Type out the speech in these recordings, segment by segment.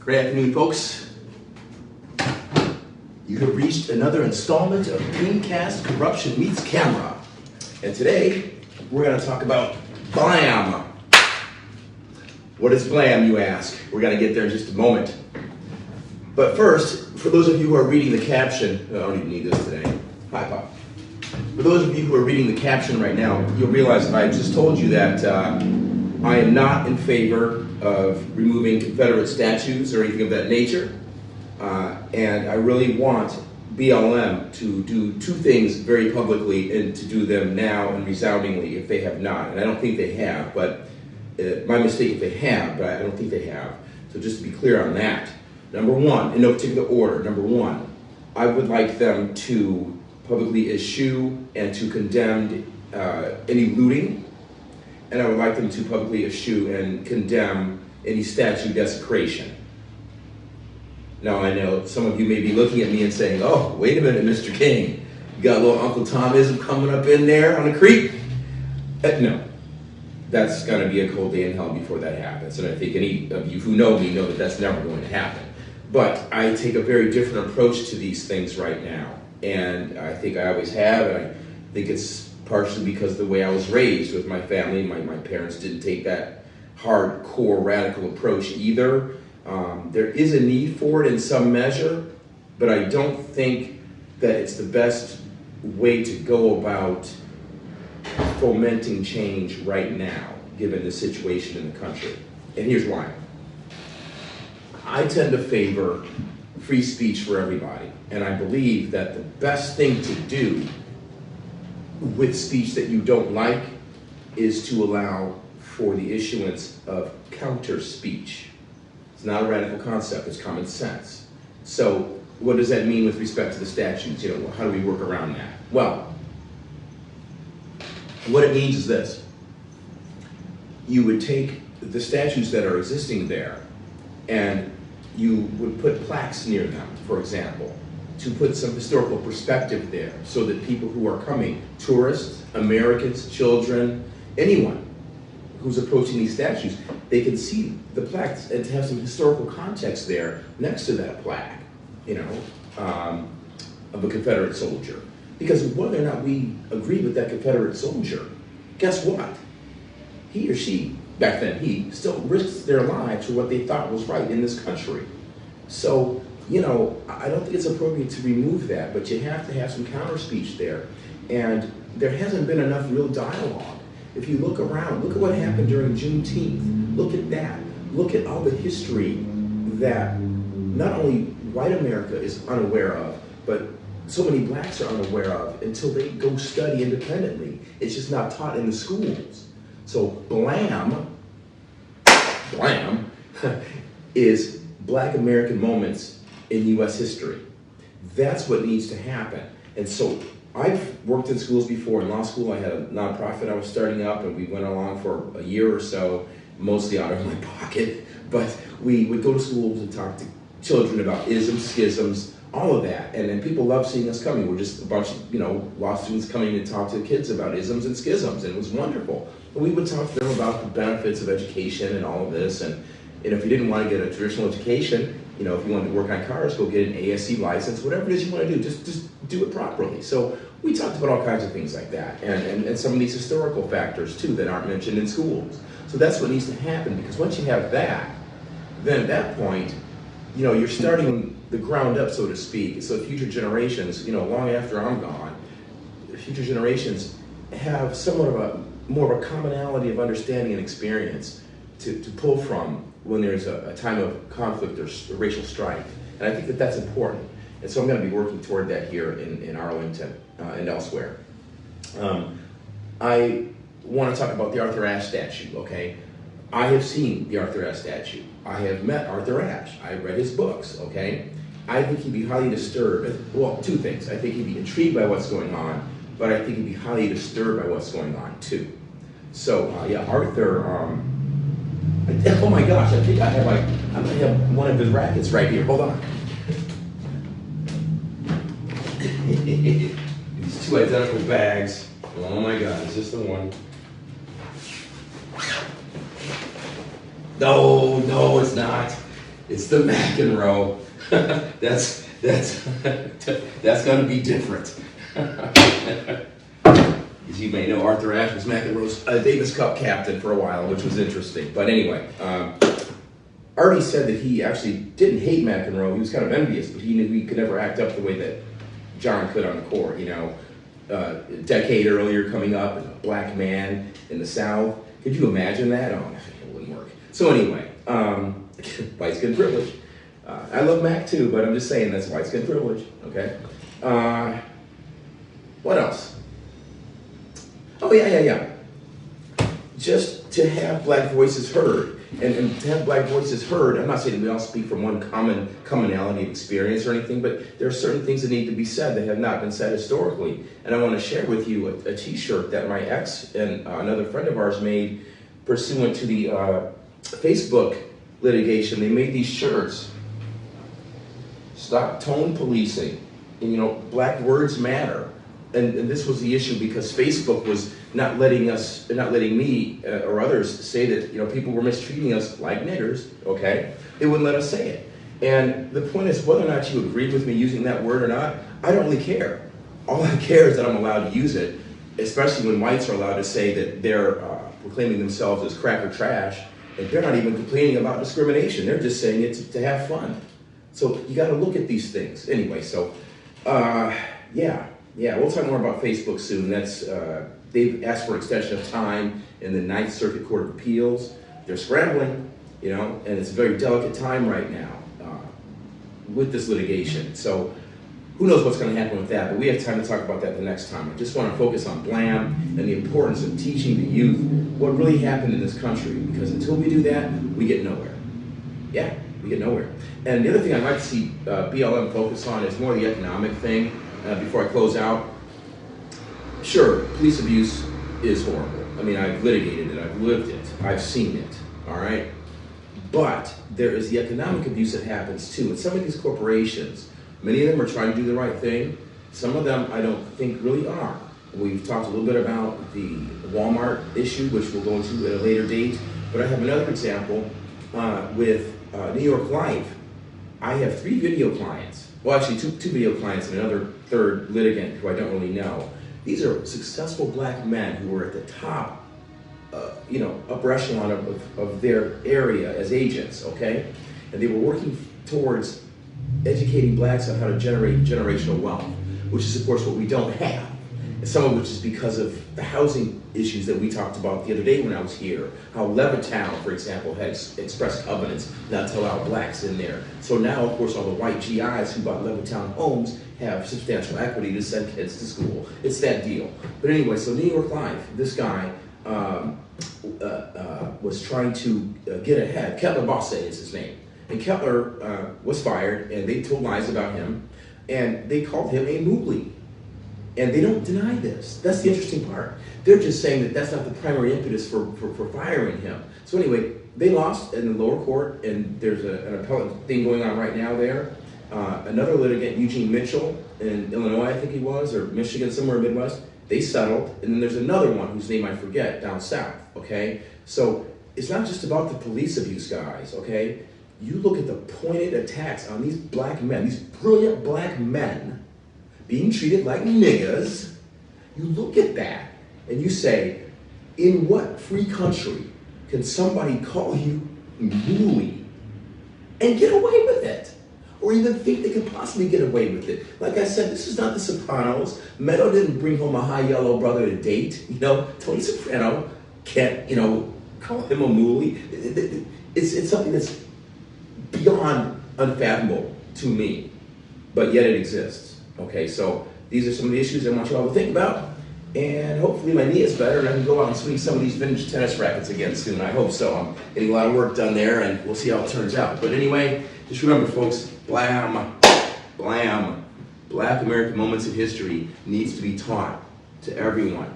Good afternoon, folks. You have reached another installment of Beamcast Corruption Meets Camera. And today, we're going to talk about BLAM. What is BLAM, you ask? We're going to get there in just a moment. But first, for those of you who are reading the caption, I don't even need this today. Hi, Pop. For those of you who are reading the caption right now, you'll realize that I just told you that I am not in favor of removing Confederate statues or anything of that nature. And I really want BLM to do two things very publicly and to do them now and resoundingly if they have not. And I don't think they have, but my mistake if they have, but I don't think they have. So just to be clear on that. Number one, in no particular order, number one, I would like them to publicly issue and to condemn any looting. And I would like them to publicly issue and condemn any statue desecration. Now I know some of you may be looking at me and saying, oh, wait a minute, Mr. King. You got a little Uncle Tomism coming up in there on the creek? No, that's gonna be a cold day in hell before that happens. And I think any of you who know me know that that's never going to happen. But I take a very different approach to these things right now. And I think I always have, and I think it's partially because of the way I was raised with my family. My parents didn't take that hardcore radical approach either. There is a need for it in some measure, but I don't think that it's the best way to go about fomenting change right now, given the situation in the country. And here's why. I tend to favor free speech for everybody, and I believe that the best thing to do with speech that you don't like is to allow for the issuance of counter speech. It's not a radical concept, it's common sense. So what does that mean with respect to the statutes? You know, how do we work around that? Well, what it means is this. You would take the statues that are existing there and you would put plaques near them, for example, to put some historical perspective there so that people who are coming, tourists, Americans, children, anyone who's approaching these statues, they can see the plaques and to have some historical context there next to that plaque, you know, of a Confederate soldier. Because whether or not we agree with that Confederate soldier, guess what? He or she, back then he, still risks their lives for what they thought was right in this country. So, you know, I don't think it's appropriate to remove that, but you have to have some counter speech there. And there hasn't been enough real dialogue. If you look around, look at what happened during Juneteenth. Look at that. Look at all the history that not only white America is unaware of, but so many blacks are unaware of until they go study independently. It's just not taught in the schools. So BLAM is Black American moments in U.S. history. That's what needs to happen. And so I've worked in schools before. In law school, I had a nonprofit I was starting up, and we went along for a year or so, mostly out of my pocket. But we would go to schools and talk to children about isms, schisms, all of that. And then people love seeing us coming. We're just a bunch of, you know, law students coming to talk to kids about isms and schisms, and it was wonderful. And we would talk to them about the benefits of education and all of this. And if you didn't want to get a traditional education, you know, if you wanted to work on cars, go get an ASC license, whatever it is you want to do, just do it properly. So we talked about all kinds of things like that, and some of these historical factors too that aren't mentioned in schools. So that's what needs to happen, because once you have that, then at that point, you know, you're starting the ground up, so to speak. So future generations, you know, long after I'm gone, future generations have somewhat of more of a commonality of understanding and experience to pull from when there's a time of conflict or racial strife. And I think that that's important. And so I'm going to be working toward that here in Arlington and elsewhere. I want to talk about the Arthur Ashe statue, okay? I have seen the Arthur Ashe statue. I have met Arthur Ashe. I read his books, okay? I think he'd be highly disturbed. Well, two things. I think he'd be intrigued by what's going on, but I think he'd be highly disturbed by what's going on too. So, yeah, Arthur, oh my gosh, I think I might have one of his rackets right here. Hold on. These two identical bags. Oh my God, is this the one? No, no, it's not. It's the McEnroe. that's gonna be different. As you may know, Arthur Ashe was McEnroe's Davis Cup captain for a while, which was interesting. But anyway, Artie said that he actually didn't hate McEnroe. He was kind of envious, but he knew he could never act up the way that John could on the court. You know, a decade earlier, coming up as a black man in the South. Could you imagine that? Oh, it wouldn't work. So anyway, white skin privilege. I love Mac too, but I'm just saying that's white skin privilege. Okay. What else? Oh yeah. Just to have black voices heard, and to have black voices heard. I'm not saying we all speak from one commonality of experience or anything, but there are certain things that need to be said that have not been said historically. And I want to share with you a T-shirt that my ex and another friend of ours made pursuant to the Facebook litigation. They made these shirts. Stop tone policing. And you know, black words matter. And this was the issue because Facebook was not letting me or others say that, you know, people were mistreating us like niggers, okay? They wouldn't let us say it. And the point is, whether or not you agree with me using that word or not, I don't really care. All I care is that I'm allowed to use it, especially when whites are allowed to say that they're proclaiming themselves as cracker trash, and they're not even complaining about discrimination. They're just saying it to have fun. So you got to look at these things. Anyway, so, yeah, we'll talk more about Facebook soon. That's they've asked for extension of time in the Ninth Circuit Court of Appeals. They're scrambling, you know, and it's a very delicate time right now with this litigation. So who knows what's going to happen with that, but we have time to talk about that the next time. I just want to focus on BLAM and the importance of teaching the youth what really happened in this country, because until we do that, we get nowhere. Yeah, we get nowhere. And the other thing I'd like to see BLM focus on is more the economic thing. Before I close out, sure, police abuse is horrible. I mean, I've litigated it, I've lived it, I've seen it, all right? But there is the economic abuse that happens too. And some of these corporations, many of them are trying to do the right thing. Some of them I don't think really are. We've talked a little bit about the Walmart issue, which we'll go into at a later date. But I have another example with New York Life. I have 3 video clients. Well, actually, two video clients and another third litigant who I don't really know. These are successful black men who were at the top, upper echelon of their area as agents, okay? And they were working towards educating blacks on how to generate generational wealth, which is, of course, what we don't have. And some of which is because of the housing issues that we talked about the other day when I was here. How Levittown, for example, had expressed covenants not to allow blacks in there. So now, of course, all the white GIs who bought Levittown homes have substantial equity to send kids to school. It's that deal. But anyway, so New York Life, this guy was trying to get ahead. Kettler Bosse is his name. And Kettler was fired, and they told lies about him, and they called him a mooly. And they don't deny this. That's the interesting part. They're just saying that that's not the primary impetus for firing him. So anyway, they lost in the lower court, and there's an appellate thing going on right now there. Another litigant, Eugene Mitchell, in Illinois, I think he was, or Michigan, somewhere in the Midwest, they settled. And then there's another one whose name I forget, down south, okay? So it's not just about the police abuse, guys, okay? You look at the pointed attacks on these black men, these brilliant black men, being treated like niggas. You look at that and you say, in what free country can somebody call you mooly and get away with it? Or even think they could possibly get away with it? Like I said, this is not The Sopranos. Meadow didn't bring home a high yellow brother to date. You know, Tony Soprano can't, call him a mooly. It's something that's beyond unfathomable to me, but yet it exists. Okay, so these are some of the issues I want you all to think about, and hopefully my knee is better and I can go out and swing some of these vintage tennis rackets again soon. I hope so. I'm getting a lot of work done there, and we'll see how it turns out. But anyway, just remember, folks, BLAM, BLAM, Black American Moments in History needs to be taught to everyone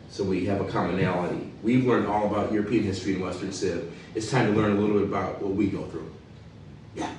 so we have a commonality. We've learned all about European history and Western Civ. It's time to learn a little bit about what we go through. Yeah.